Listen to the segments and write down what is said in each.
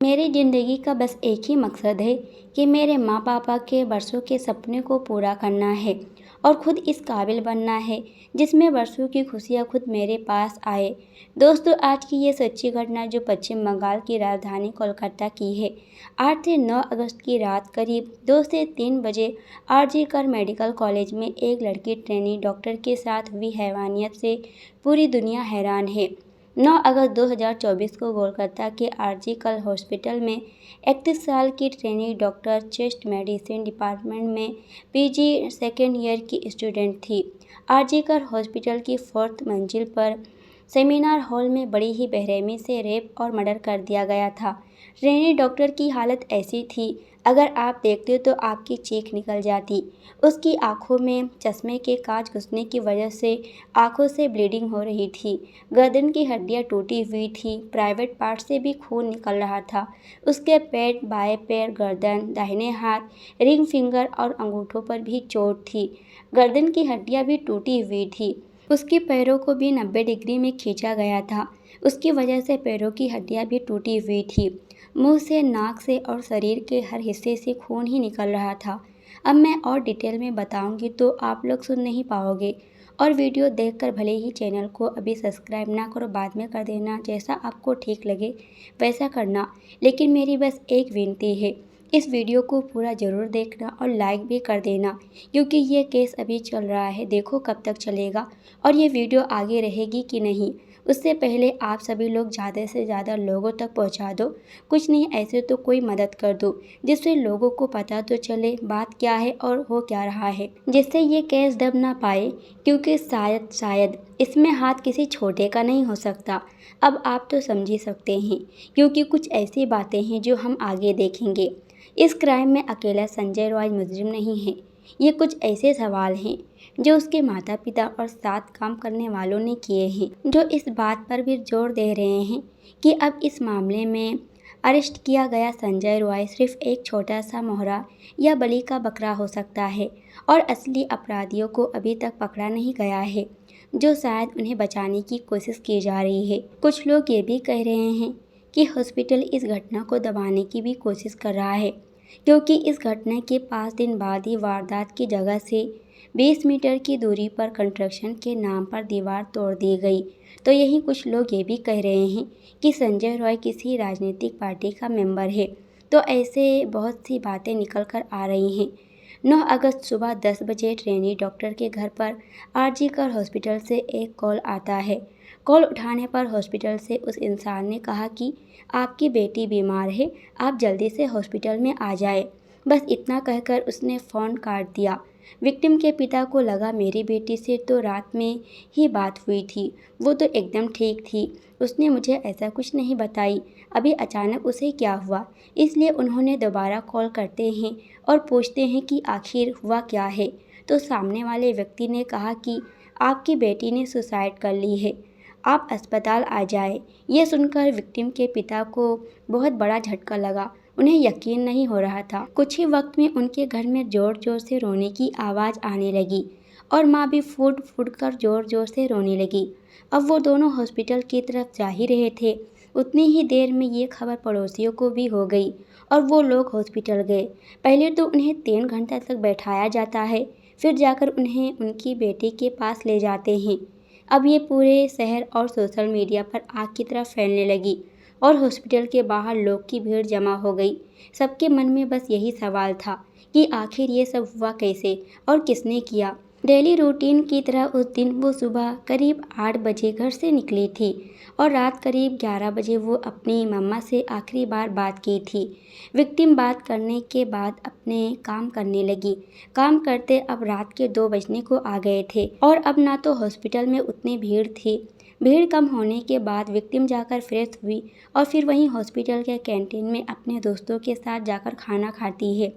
मेरी ज़िंदगी का बस एक ही मकसद है कि मेरे माँ पापा के बरसों के सपने को पूरा करना है और खुद इस काबिल बनना है जिसमें बरसों की खुशियाँ खुद मेरे पास आए। दोस्तों, आज की ये सच्ची घटना जो पश्चिम बंगाल की राजधानी कोलकाता की है। 8 से 9 अगस्त की रात करीब 2 से 3 बजे आरजी कर मेडिकल कॉलेज में एक लड़की ट्रेनी डॉक्टर के साथ हुई हैवानियत से पूरी दुनिया हैरान है। 9 अगस्त 2024 को कोलकाता के आरजी कर हॉस्पिटल में 31 साल की trainee doctor chest medicine department में पीजी सेकेंड ईयर की स्टूडेंट थी। आरजी कर हॉस्पिटल की 4th मंजिल पर सेमिनार हॉल में बड़ी ही बेरहमी से रेप और मर्डर कर दिया गया था। ट्रेनी डॉक्टर की हालत ऐसी थी, अगर आप देखते तो आपकी चीख निकल जाती। उसकी आंखों में चश्मे के कांच घुसने की वजह से आंखों से ब्लीडिंग हो रही थी। गर्दन की हड्डियां टूटी हुई थी, प्राइवेट पार्ट से भी खून निकल रहा था। उसके पेट, बाएं पैर, गर्दन, दाहिने हाथ, रिंग फिंगर और अंगूठों पर भी चोट थी। गर्दन की हड्डियां भी टूटी हुई थी। उसके पैरों को भी 90 डिग्री में खींचा गया था। उसकी वजह से पैरों की हड्डियां भी टूटी हुई थी। मुंह से, नाक से और शरीर के हर हिस्से से खून ही निकल रहा था। अब मैं और डिटेल में बताऊंगी तो आप लोग सुन नहीं पाओगे। और वीडियो देखकर भले ही चैनल को अभी सब्सक्राइब ना करो, बाद में कर देना। जैसा आपको ठीक लगे वैसा करना, लेकिन मेरी बस एक विनती है, इस वीडियो को पूरा ज़रूर देखना और लाइक भी कर देना, क्योंकि ये केस अभी चल रहा है। देखो कब तक चलेगा और ये वीडियो आगे रहेगी कि नहीं। उससे पहले आप सभी लोग ज़्यादा से ज़्यादा लोगों तक पहुंचा दो। कुछ नहीं, ऐसे तो कोई मदद कर दो जिससे लोगों को पता तो चले बात क्या है और हो क्या रहा है, जिससे ये केस दब ना पाए, क्योंकि शायद इसमें हाथ किसी छोटे का नहीं हो सकता। अब आप तो समझ ही सकते हैं, क्योंकि कुछ ऐसी बातें हैं जो हम आगे देखेंगे। इस क्राइम में अकेला संजय रॉय मुजरिम नहीं है। ये कुछ ऐसे सवाल हैं जो उसके माता पिता और साथ काम करने वालों ने किए हैं, जो इस बात पर भी जोर दे रहे हैं कि अब इस मामले में अरेस्ट किया गया संजय रॉय सिर्फ एक छोटा सा मोहरा या बलि का बकरा हो सकता है और असली अपराधियों को अभी तक पकड़ा नहीं गया है, जो शायद उन्हें बचाने की कोशिश की जा रही है। कुछ लोग ये भी कह रहे हैं कि हॉस्पिटल इस घटना को दबाने की भी कोशिश कर रहा है, क्योंकि इस घटना के 5 दिन बाद ही वारदात की जगह से 20 मीटर की दूरी पर कंस्ट्रक्शन के नाम पर दीवार तोड़ दी गई। तो यही कुछ लोग ये भी कह रहे हैं कि संजय रॉय किसी राजनीतिक पार्टी का मेंबर है। तो ऐसे बहुत सी बातें निकल कर आ रही हैं। 9 अगस्त सुबह 10 बजे ट्रेनी डॉक्टर के घर पर आरजी कर हॉस्पिटल से एक कॉल आता है। कॉल उठाने पर हॉस्पिटल से उस इंसान ने कहा कि आपकी बेटी बीमार है, आप जल्दी से हॉस्पिटल में आ जाए। बस इतना कहकर उसने फ़ोन काट दिया। विक्टिम के पिता को लगा मेरी बेटी से तो रात में ही बात हुई थी, वो तो एकदम ठीक थी, उसने मुझे ऐसा कुछ नहीं बताई, अभी अचानक उसे क्या हुआ। इसलिए उन्होंने दोबारा कॉल करते हैं और पूछते हैं कि आखिर हुआ क्या है। तो सामने वाले व्यक्ति ने कहा कि आपकी बेटी ने सुसाइड कर ली है, आप अस्पताल आ जाए। ये सुनकर विक्टिम के पिता को बहुत बड़ा झटका लगा। उन्हें यकीन नहीं हो रहा था। कुछ ही वक्त में उनके घर में जोर जोर से रोने की आवाज़ आने लगी और माँ भी फूट फूट कर जोर जोर से रोने लगी। अब वो दोनों हॉस्पिटल की तरफ जा ही रहे थे, उतनी ही देर में ये खबर पड़ोसियों को भी हो गई और वो लोग हॉस्पिटल गए। पहले तो उन्हें 3 घंटा तक बैठाया जाता है, फिर जाकर उन्हें उनकी बेटी के पास ले जाते हैं। अब ये पूरे शहर और सोशल मीडिया पर आग की तरह फैलने लगी और हॉस्पिटल के बाहर लोग की भीड़ जमा हो गई। सबके मन में बस यही सवाल था कि आखिर ये सब हुआ कैसे और किसने किया। डेली रूटीन की तरह उस दिन वो सुबह करीब 8 बजे घर से निकली थी और रात करीब 11 बजे वो अपनी मम्मा से आखिरी बार बात की थी। विक्टिम बात करने के बाद अपने काम करने लगी। काम करते अब रात के 2 बजने को आ गए थे और अब ना तो हॉस्पिटल में उतनी भीड़ थी। भीड़ कम होने के बाद विक्टिम जाकर फ्रेश हुई और फिर वहीं हॉस्पिटल के कैंटीन में अपने दोस्तों के साथ जाकर खाना खाती है।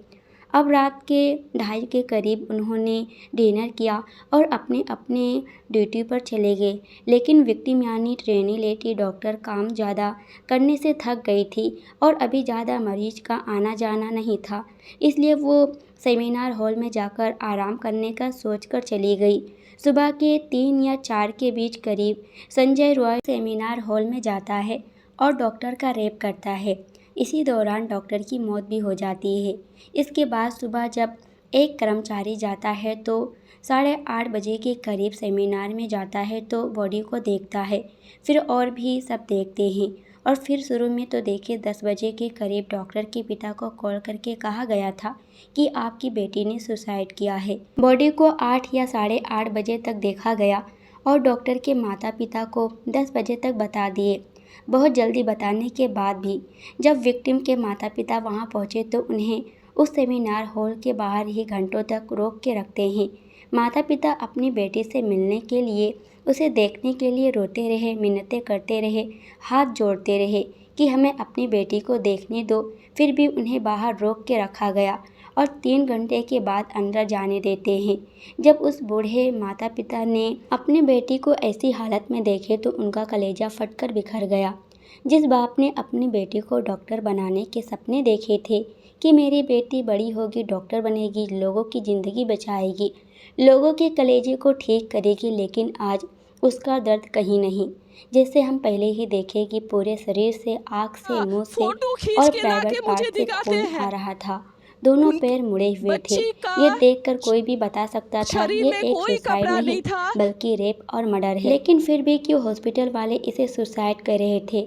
अब रात के 2:30 के करीब उन्होंने डिनर किया और अपने अपने ड्यूटी पर चले गए। लेकिन विक्टिम यानी ट्रेनी लेडी डॉक्टर काम ज़्यादा करने से थक गई थी और अभी ज़्यादा मरीज का आना जाना नहीं था, इसलिए वो सेमिनार हॉल में जाकर आराम करने का सोचकर चली गई। सुबह के 3 या 4 के बीच करीब संजय रॉय सेमिनार हॉल में जाता है और डॉक्टर का रेप करता है। इसी दौरान डॉक्टर की मौत भी हो जाती है। इसके बाद सुबह जब एक कर्मचारी जाता है तो 8:30 बजे के करीब सेमिनार में जाता है तो बॉडी को देखता है। फिर और भी सब देखते हैं और फिर शुरू में तो देखिए 10 बजे के करीब डॉक्टर के पिता को कॉल करके कहा गया था कि आपकी बेटी ने सुसाइड किया है। बॉडी को 8 या 8:30 बजे तक देखा गया और डॉक्टर के माता पिता को 10 बजे तक बता दिए। बहुत जल्दी बताने के बाद भी जब विक्टिम के माता पिता वहां पहुंचे तो उन्हें उस सेमिनार हॉल के बाहर ही घंटों तक रोक के रखते हैं। माता पिता अपनी बेटी से मिलने के लिए, उसे देखने के लिए रोते रहे, मिन्नतें करते रहे, हाथ जोड़ते रहे कि हमें अपनी बेटी को देखने दो। फिर भी उन्हें बाहर रोक के रखा गया और 3 घंटे के बाद अंदर जाने देते हैं। जब उस बूढ़े माता पिता ने अपनी बेटी को ऐसी हालत में देखे तो उनका कलेजा फटकर बिखर गया। जिस बाप ने अपनी बेटी को डॉक्टर बनाने के सपने देखे थे कि मेरी बेटी बड़ी होगी, डॉक्टर बनेगी, लोगों की ज़िंदगी बचाएगी, लोगों के कलेजे को ठीक करेगी, लेकिन आज उसका दर्द कहीं नहीं। जैसे हम पहले ही देखे कि पूरे शरीर से, आँख से, मुंह से फोटो खींच और के प्राइवेट लाके मुझे पार्ट से दिखाते खून आ हैं। रहा था। दोनों उनकी पैर मुड़े हुए थे। बच्ची का ये देखकर कोई भी बता सकता था शरीर ये में एक कोई सुसाइड कपड़ा नहीं नहीं था। बल्कि रेप और मर्डर है। लेकिन फिर भी क्यों हॉस्पिटल वाले इसे सुसाइड कर रहे थे?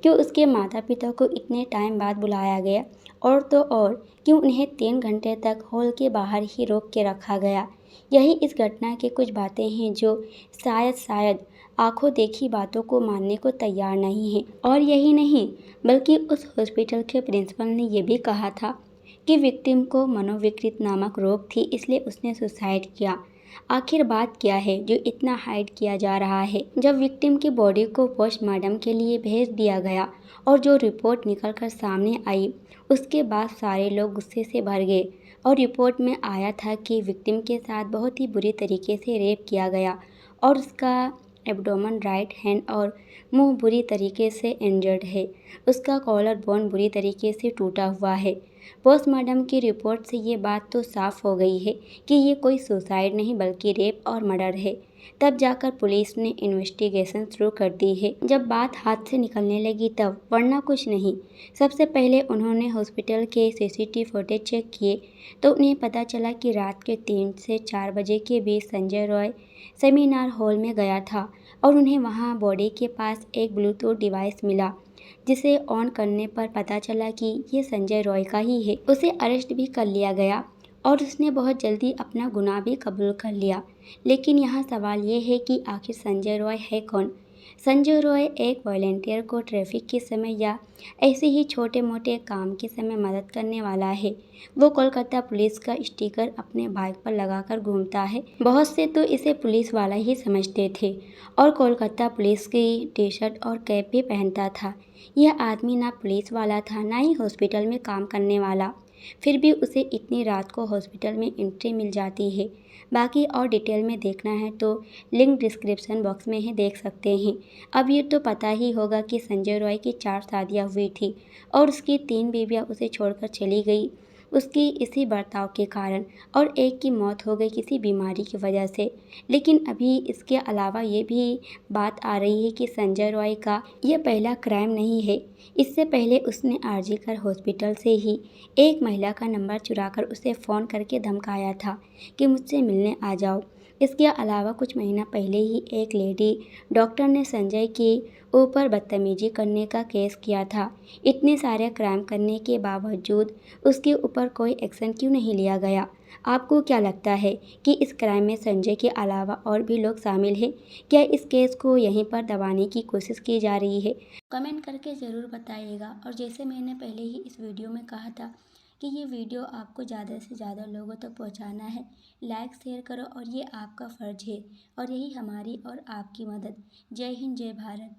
क्यों उसके माता पिता को इतने टाइम बाद बुलाया गया? और तो और क्यों उन्हें 3 घंटे तक हॉल के बाहर ही रोक के रखा गया? यही इस घटना की कुछ बातें हैं जो शायद आंखों देखी बातों को मानने को तैयार नहीं है। और यही नहीं बल्कि उस हॉस्पिटल के प्रिंसिपल ने यह भी कहा था कि विक्टिम को मनोविकृत नामक रोग थी, इसलिए उसने सुसाइड किया। आखिर बात क्या है जो इतना हाइड किया जा रहा है? जब विक्टिम की बॉडी को पोस्टमार्टम के लिए भेज दिया गया और जो रिपोर्ट निकल कर सामने आई, उसके बाद सारे लोग गुस्से से भर गए और रिपोर्ट में आया था कि विक्टिम के साथ बहुत ही बुरी तरीके से रेप किया गया और उसका एब्डोमेन, राइट हैंड और मुंह बुरी तरीके से इंजर्ड है। उसका कॉलर बोन बुरी तरीके से टूटा हुआ है। पोस्टमार्टम की रिपोर्ट से ये बात तो साफ हो गई है कि ये कोई सुसाइड नहीं बल्कि रेप और मर्डर है। तब जाकर पुलिस ने इन्वेस्टिगेशन शुरू कर दी है। जब बात हाथ से निकलने लगी तब, वरना कुछ नहीं। सबसे पहले उन्होंने हॉस्पिटल के सीसीटीवी फुटेज चेक किए तो उन्हें पता चला कि रात के 3 से 4 बजे के बीच संजय रॉय सेमिनार हॉल में गया था और उन्हें वहां बॉडी के पास एक ब्लूटूथ डिवाइस मिला जिसे ऑन करने पर पता चला कि ये संजय रॉय का ही है। उसे अरेस्ट भी कर लिया गया और उसने बहुत जल्दी अपना गुनाह भी कबूल कर लिया। लेकिन यहाँ सवाल ये है कि आखिर संजय रॉय है कौन? संजय रॉय एक वॉलंटियर को ट्रैफिक के समय या ऐसे ही छोटे मोटे काम के समय मदद करने वाला है। वो कोलकाता पुलिस का स्टिकर अपने बाइक पर लगाकर घूमता है। बहुत से तो इसे पुलिस वाला ही समझते थे और कोलकाता पुलिस की टी-शर्ट और कैप भी पहनता था। यह आदमी ना पुलिस वाला था, ना ही हॉस्पिटल में काम करने वाला। फिर भी उसे इतनी रात को हॉस्पिटल में एंट्री मिल जाती है। बाकी और डिटेल में देखना है तो लिंक डिस्क्रिप्शन बॉक्स में ही देख सकते हैं। अब ये तो पता ही होगा कि संजय रॉय की 4 शादियां हुई थी और उसकी 3 बीवियां उसे छोड़कर चली गई उसकी इसी बर्ताव के कारण, और एक की मौत हो गई किसी बीमारी की वजह से। लेकिन अभी इसके अलावा ये भी बात आ रही है कि संजय रॉय का ये पहला क्राइम नहीं है। इससे पहले उसने आरजीकर हॉस्पिटल से ही एक महिला का नंबर चुराकर उसे फ़ोन करके धमकाया था कि मुझसे मिलने आ जाओ। इसके अलावा कुछ महीना पहले ही एक लेडी डॉक्टर ने संजय के ऊपर बदतमीजी करने का केस किया था। इतने सारे क्राइम करने के बावजूद उसके ऊपर कोई एक्शन क्यों नहीं लिया गया? आपको क्या लगता है कि इस क्राइम में संजय के अलावा और भी लोग शामिल हैं? क्या इस केस को यहीं पर दबाने की कोशिश की जा रही है? कमेंट करके ज़रूर बताइएगा। और जैसे मैंने पहले ही इस वीडियो में कहा था कि ये वीडियो आपको ज़्यादा से ज़्यादा लोगों तक पहुंचाना है, लाइक शेयर करो और ये आपका फ़र्ज़ है और यही हमारी और आपकी मदद। जय हिंद, जय भारत।